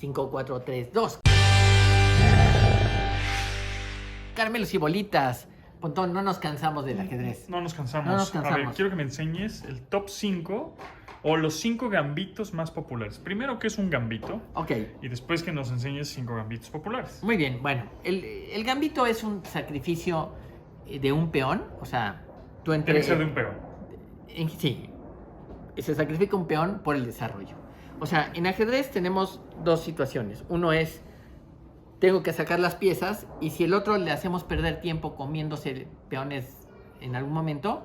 5, 4, 3, 2. Caramelos y bolitas. Pontón, no nos cansamos del ajedrez. No nos cansamos. No nos A ver, cansamos. quiero que me enseñes el top 5 o los 5 gambitos más populares. Primero, ¿qué es un gambito? Ok, Y después que nos enseñes 5 gambitos populares. muy bien. Bueno, el gambito es un sacrificio de un peón. O sea, tú entre... Tiene que ser de un peón. Sí, se sacrifica un peón por el desarrollo. O sea, en ajedrez tenemos dos situaciones. Uno es, tengo que sacar las piezas, y si el otro le hacemos perder tiempo comiéndose peones en algún momento,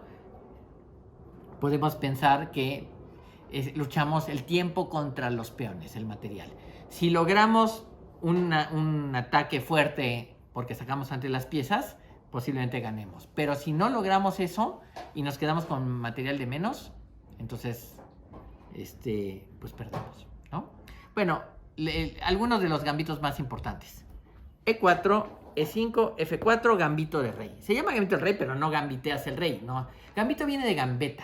podemos pensar que luchamos el tiempo contra los peones, el material. Si logramos un ataque fuerte porque sacamos antes las piezas, posiblemente ganemos. Pero si no logramos eso y nos quedamos con material de menos, entonces pues perdemos, ¿no? Bueno, algunos de los gambitos más importantes: E4, E5, F4, gambito de rey. Se llama gambito de rey, pero no gambiteas el rey, ¿no? Gambito viene de gambeta,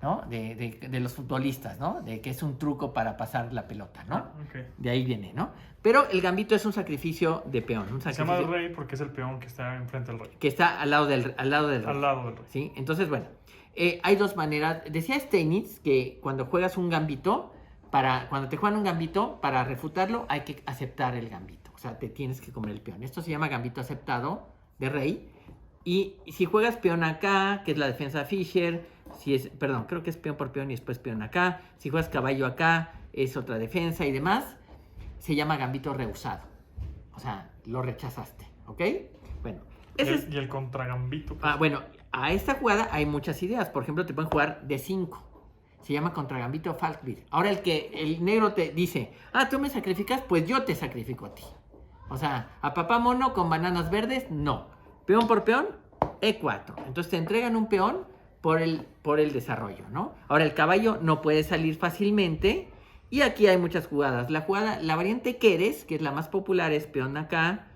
¿no? De los futbolistas, ¿no? De que es un truco para pasar la pelota, ¿no? Okay. De ahí viene, ¿no? Pero el gambito es un sacrificio de peón. Un Se sacrificio llama rey porque es el peón que está enfrente del rey. que está al lado del rey. Al lado del rey. ¿Sí? Entonces, bueno, hay dos maneras. Decía Steinitz que cuando juegas un gambito, cuando te juegan un gambito, para refutarlo hay que aceptar el gambito. O sea, te tienes que comer el peón. Esto se llama gambito aceptado de rey. Y si juegas peón acá, que es la defensa Fischer, creo que es peón por peón y después peón acá. Si juegas caballo acá, es otra defensa y demás. Se llama gambito rehusado. O sea, lo rechazaste, ¿ok? Bueno, ¿Y el contragambito? bueno, a esta jugada hay muchas ideas. Por ejemplo, te pueden jugar D5. Se llama contragambito Falkbeer. Ahora el negro te dice, tú me sacrificas, pues yo te sacrifico a ti. O sea, a papá mono con bananas verdes, no. Peón por peón, E4. Entonces te entregan un peón por el desarrollo, ¿no? Ahora el caballo no puede salir fácilmente. Y aquí hay muchas jugadas. La variante Keres, que es la más popular, es peón acá,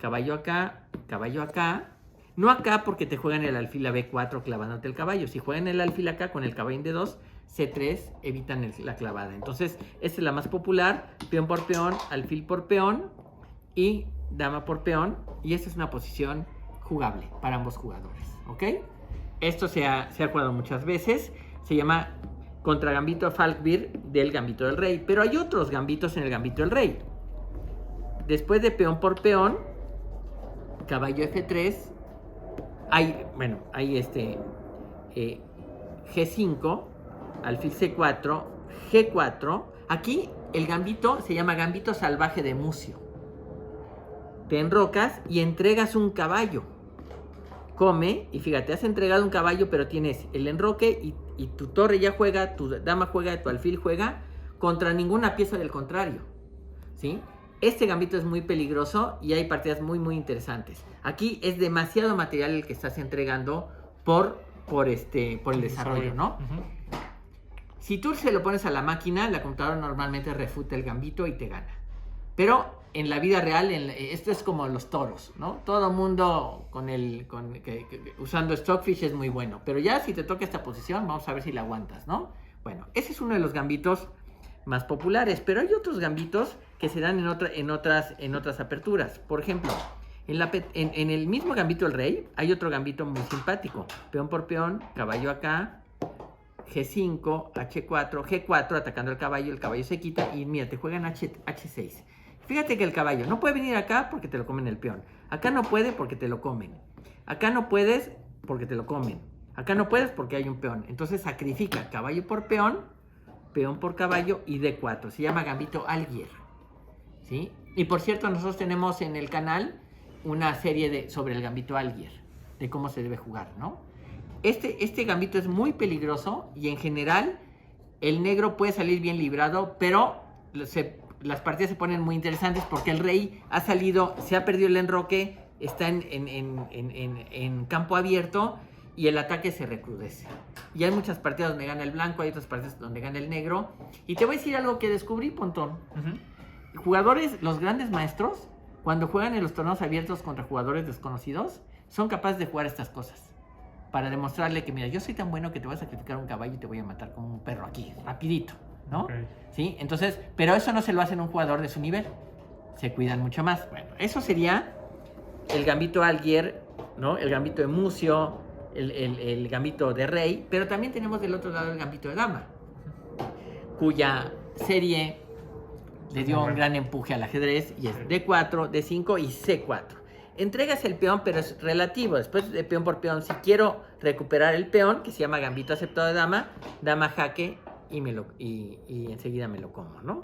caballo acá, caballo acá. No acá porque te juegan el alfil a B4 clavándote el caballo. Si juegan el alfil acá con el caballo en D2, C3 evitan la clavada. Entonces, esta es la más popular. Peón por peón, alfil por peón y dama por peón. Y esta es una posición jugable para ambos jugadores, ¿ok? Esto se ha jugado muchas veces. Se llama contragambito Falkbeer del gambito del rey. Pero hay otros gambitos en el gambito del rey. Después de peón por peón, caballo F3, hay G5, alfil C4, G4. Aquí el gambito se llama gambito salvaje de Mucio. Te enrocas y entregas un caballo. Come, y fíjate, has entregado un caballo, pero tienes el enroque y tu torre ya juega, tu dama juega, tu alfil juega contra ninguna pieza del contrario, ¿sí? Este gambito es muy peligroso y hay partidas muy, muy interesantes. Aquí es demasiado material el que estás entregando por el desarrollo, ¿no? Uh-huh. Si tú se lo pones a la máquina, la computadora normalmente refuta el gambito y te gana. Pero en la vida real, esto es como los toros, ¿no? Todo mundo usando Stockfish es muy bueno. Pero ya si te toca esta posición, vamos a ver si la aguantas, ¿no? Bueno, ese es uno de los gambitos más populares. Pero hay otros gambitos que se dan en otras aperturas. Por ejemplo, en el mismo gambito del rey, hay otro gambito muy simpático. Peón por peón, caballo acá, G5, H4, G4, atacando al caballo, el caballo se quita y mira, te juegan H6. Fíjate que el caballo no puede venir acá porque te lo comen el peón. Acá no puede porque te lo comen. Acá no puedes porque te lo comen. Acá no puedes porque hay un peón. Entonces sacrifica caballo por peón, peón por caballo y D4. Se llama gambito Alguier, ¿sí? Y por cierto, nosotros tenemos en el canal una serie sobre el gambito Alguier, de cómo se debe jugar, ¿no? Este gambito es muy peligroso y en general el negro puede salir bien librado, pero las partidas se ponen muy interesantes porque el rey se ha perdido el enroque, está en campo abierto y el ataque se recrudece. Y hay muchas partidas donde gana el blanco, hay otras partidas donde gana el negro. Y te voy a decir algo que descubrí, Pontón. Uh-huh. Jugadores, los grandes maestros, cuando juegan en los torneos abiertos contra jugadores desconocidos, son capaces de jugar estas cosas. Para demostrarle que, mira, yo soy tan bueno que te voy a sacrificar un caballo y te voy a matar como un perro aquí, rapidito, ¿no? Ok. ¿Sí? Entonces, pero eso no se lo hacen a un jugador de su nivel. Se cuidan mucho más. Bueno, eso sería el gambito Alguer, ¿no? El gambito de Mucio, el gambito de Rey, pero también tenemos del otro lado el gambito de Dama, cuya serie le dio un gran empuje al ajedrez y es D4, D5 y C4. Entregas el peón, pero es relativo. Después de peón por peón, si quiero recuperar el peón, que se llama gambito aceptado de dama, dama jaque y enseguida me lo como, ¿no?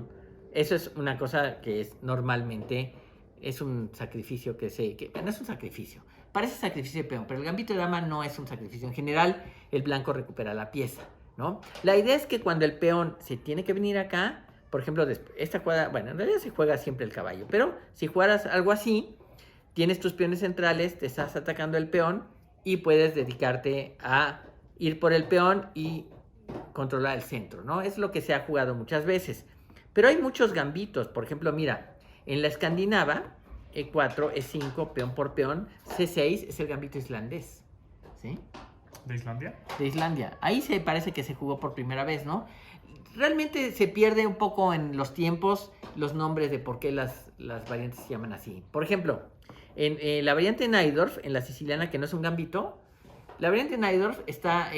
Eso es una cosa que es normalmente, es un sacrificio no es un sacrificio, parece sacrificio de peón, pero el gambito de dama no es un sacrificio. En general, el blanco recupera la pieza, ¿no? La idea es que cuando el peón se tiene que venir acá, por ejemplo, esta jugada, bueno, en realidad se juega siempre el caballo, pero si jugaras algo así, tienes tus peones centrales, te estás atacando el peón y puedes dedicarte a ir por el peón y controlar el centro, ¿no? Es lo que se ha jugado muchas veces. Pero hay muchos gambitos. Por ejemplo, mira, en la escandinava, E4, E5, peón por peón, C6 es el gambito islandés, ¿sí? ¿De Islandia? De Islandia. Ahí se parece que se jugó por primera vez, ¿no? Realmente se pierde un poco en los tiempos los nombres de por qué las variantes se llaman así. Por ejemplo, en la variante Najdorf, en la siciliana, que no es un gambito, la variante Najdorf está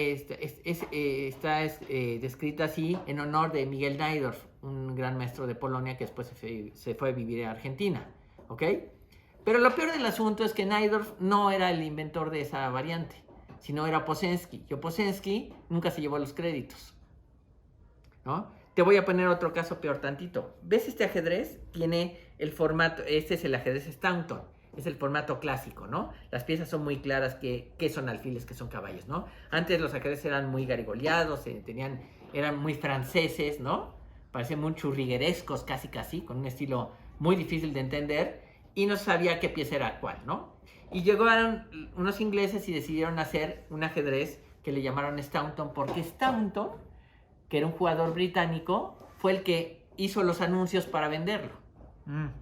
descrita así en honor de Miguel Najdorf, un gran maestro de Polonia que después se fue a vivir a Argentina, ¿ok? Pero lo peor del asunto es que Najdorf no era el inventor de esa variante, sino era Opocensky. Y Opocensky nunca se llevó los créditos, ¿no? Te voy a poner otro caso peor tantito. ¿Ves este ajedrez? Tiene el formato, este es el ajedrez Staunton. Es el formato clásico, ¿no? Las piezas son muy claras qué son alfiles, qué son caballos, ¿no? Antes los ajedrez eran muy garigoleados, eran muy franceses, ¿no? Parecían muy churriguerescos casi, con un estilo muy difícil de entender y no sabía qué pieza era cuál, ¿no? Y llegaron unos ingleses y decidieron hacer un ajedrez que le llamaron Staunton, porque Staunton, que era un jugador británico, fue el que hizo los anuncios para venderlo,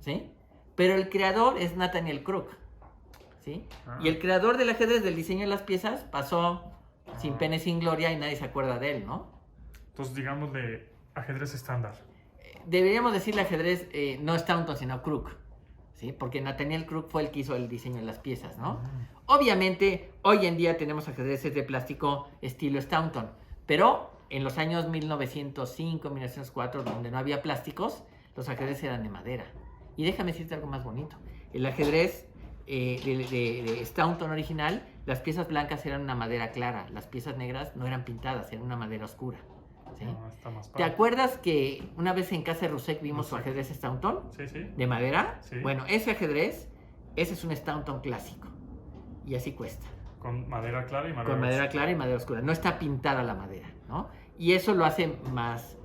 ¿sí? Pero el creador es Nathaniel Crook, ¿sí? Y el creador del ajedrez, del diseño de las piezas, pasó sin pena y sin gloria y nadie se acuerda de él, ¿no? Entonces, digamos de ajedrez estándar. Deberíamos decirle ajedrez no Staunton, sino Crook, ¿sí? Porque Nathaniel Crook fue el que hizo el diseño de las piezas, ¿no? Obviamente, hoy en día tenemos ajedrezes de plástico estilo Staunton, pero en los años 1905, 1904, donde no había plásticos, los ajedrezes eran de madera. Y déjame decirte algo más bonito. El ajedrez de Staunton original, las piezas blancas eran una madera clara, las piezas negras no eran pintadas, eran una madera oscura, ¿sí? No, está más ¿Te padre. acuerdas que una vez en casa de Rusek vimos su ajedrez Staunton? Sí, sí. ¿De madera? Sí. Bueno, ese ajedrez, ese es un Staunton clásico. Y así cuesta. Con madera clara y madera Con madera clara y madera oscura. No está pintada la madera, ¿no? Y eso lo hace más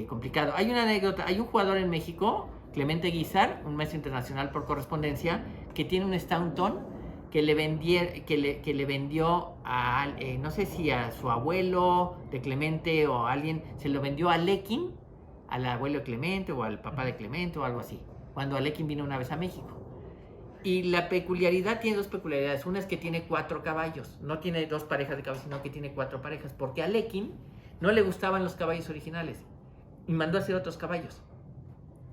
complicado. Hay una anécdota, hay un jugador en México, Clemente Guizar, un maestro internacional por correspondencia, que tiene un Staunton que le vendió a, no sé si a su abuelo de Clemente o a alguien, se lo vendió a Lekin, al abuelo de Clemente o al papá de Clemente o algo así, cuando Alekhine vino una vez a México. Y la peculiaridad, tiene dos peculiaridades. Una es que tiene 4 caballos, no tiene 2 parejas de caballos, sino que tiene 4 parejas, porque a Alekhine no le gustaban los caballos originales y mandó a hacer otros caballos,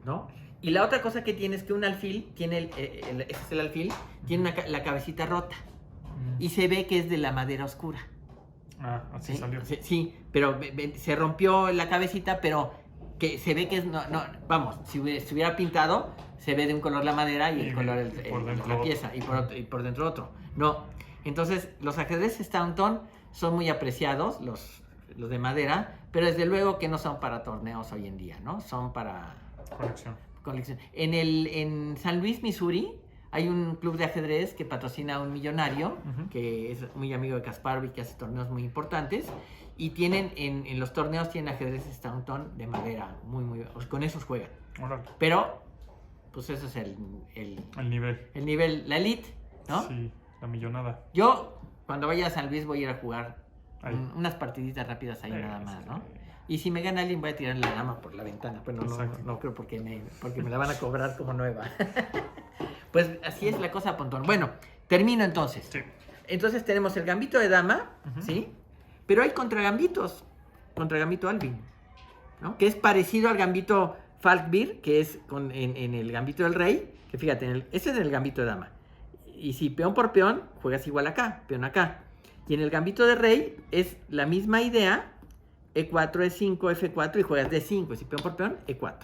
¿no? Y la otra cosa que tiene es que un alfil, ese es el alfil, tiene la cabecita rota y se ve que es de la madera oscura. Ah, así ¿Sí? salió. Sí, pero se rompió la cabecita, pero que se ve que es, vamos, si estuviera pintado, se ve de un color la madera y el color la pieza, y por dentro otro. No, entonces los ajedrez Staunton son muy apreciados, los de madera, pero desde luego que no son para torneos hoy en día, ¿no? Son para colección. En San Luis, Missouri, hay un club de ajedrez que patrocina a un millonario, que es muy amigo de Kasparov y que hace torneos muy importantes. Y tienen, en los torneos tienen ajedrez Staunton de madera, con esos juegan. Órale. Pero, pues eso es el nivel. El nivel, la elite, ¿no? Sí, la millonada. Yo, cuando vaya a San Luis, voy a ir a jugar unas partiditas rápidas ahí nada más, ¿no? Y si me gana alguien, voy a tirar la dama por la ventana. Bueno, no creo porque me la van a cobrar como nueva. Pues así es la cosa, Pontón. Bueno, termino entonces. Sí. Entonces tenemos el gambito de dama, ¿sí? Pero hay contragambitos. Contragambito Alvin. ¿no? Que es parecido al gambito Falkbeer, que es en el gambito del rey, que fíjate, ese es el gambito de dama. Y si peón por peón, juegas igual acá, peón acá. Y en el gambito de rey es la misma idea, E4, E5, F4 y juegas D5. Y si peón por peón, E4.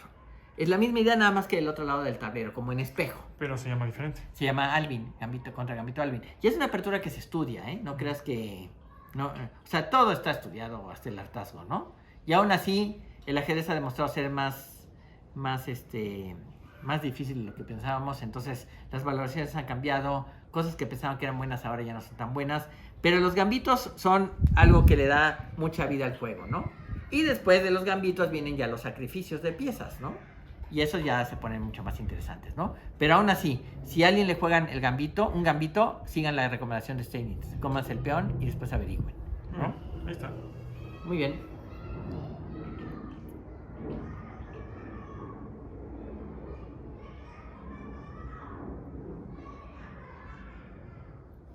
Es la misma idea, nada más que del otro lado del tablero, como en espejo. Pero se llama diferente. Se llama Alvin, gambito contra gambito Alvin. Y es una apertura que se estudia, ¿eh? No creas que... No, o sea, todo está estudiado hasta el hartazgo, ¿no? Y aún así, el ajedrez ha demostrado ser más difícil de lo que pensábamos. Entonces, las valoraciones han cambiado. Cosas que pensaban que eran buenas ahora ya no son tan buenas. Pero los gambitos son algo que le da mucha vida al juego, ¿no? Y después de los gambitos vienen ya los sacrificios de piezas, ¿no? Y esos ya se ponen mucho más interesantes, ¿no? Pero aún así, si a alguien le juegan un gambito, sigan la recomendación de Steinitz. Cómanse el peón y después averigüen, ¿no? Ahí está. Muy bien.